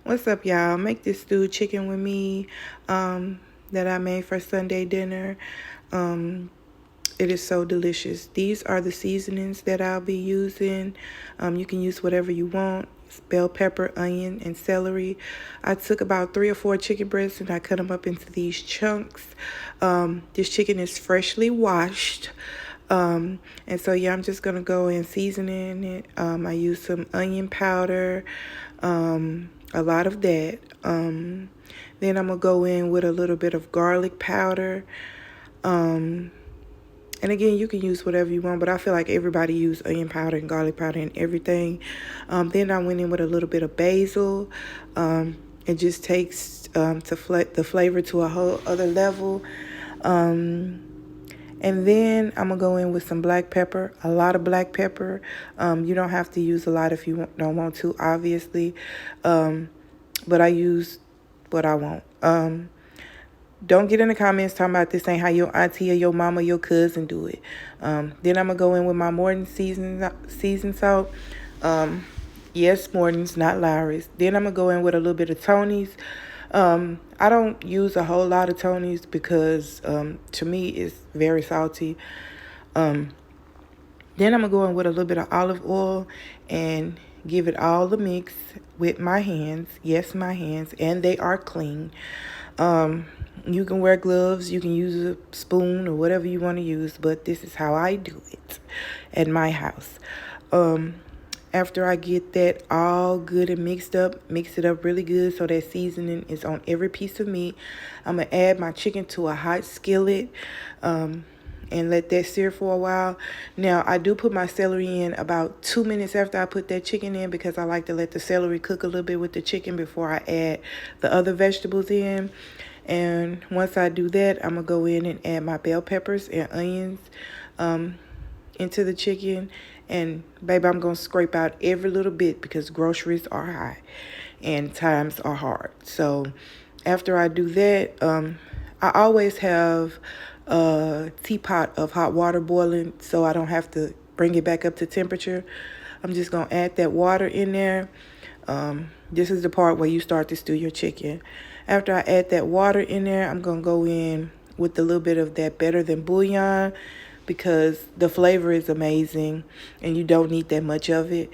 What's up, y'all? Make this stewed chicken with me that I made for Sunday dinner. Um, it is so delicious. These are the seasonings that I'll be using. You can use whatever you want. It's bell pepper, onion, and celery. I took about 3 or 4 chicken breasts and I cut them up into these chunks. This chicken is freshly washed. And so, yeah, I'm just going to go and season it. I use some onion powder, a lot of that. Then I'm going to go in with a little bit of garlic powder. And again, you can use whatever you want, but I feel like everybody use onion powder and garlic powder and everything. Then I went in with a little bit of basil. It just takes the flavor to a whole other level. And then I'm going to go in with some black pepper, a lot of black pepper. You don't have to use a lot if you don't want to, obviously. But I use what I want. Don't get in the comments talking about this ain't how your auntie or your mama or your cousin do it. Then I'm going to go in with my Morton seasoned salt. Yes, Morton's, not Lawry's. Then I'm going to go in with a little bit of Tony's. I don't use a whole lot of Tony's because to me it's very salty. Then I'm going to go in with a little bit of olive oil and give it all the mix with my hands. Yes, my hands, and they are clean. You can wear gloves, you can use a spoon or whatever you want to use, but this is how I do it at my house. After I get that all good and mixed up, mix it up really good so that seasoning is on every piece of meat. I'm going to add my chicken to a hot skillet and let that sear for a while. Now, I do put my celery in about 2 minutes after I put that chicken in because I like to let the celery cook a little bit with the chicken before I add the other vegetables in. And once I do that, I'm going to go in and add my bell peppers and onions into the chicken. And, baby, I'm going to scrape out every little bit because groceries are high and times are hard. So after I do that, I always have a teapot of hot water boiling so I don't have to bring it back up to temperature. I'm just going to add that water in there. This is the part where you start to stew your chicken. After I add that water in there, I'm going to go in with a little bit of that Better Than bouillon because the flavor is amazing and you don't need that much of it.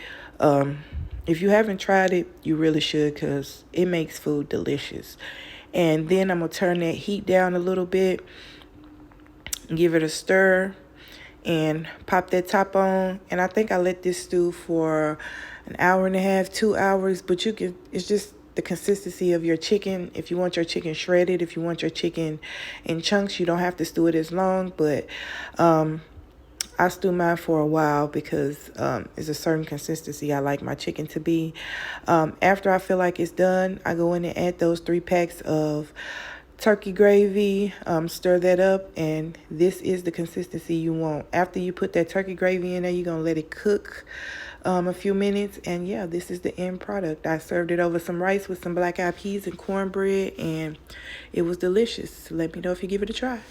If you haven't tried it, you really should because it makes food delicious. And then I'm going to turn that heat down a little bit, give it a stir, and pop that top on. And I think I let this stew for an hour and a half, 2 hours, but it's just the consistency of your chicken. If you want your chicken shredded, if you want your chicken in chunks, you don't have to stew it as long, but I stew mine for a while because it's a certain consistency I like my chicken to be. After I feel like it's done, I go in and add those 3 packs of turkey gravy, stir that up, and this is the consistency you want. After you put that turkey gravy in there, you're going to let it cook a few minutes, and yeah, this is the end product. I served it over some rice with some black eyed peas and cornbread, and it was delicious. Let me know if you give it a try.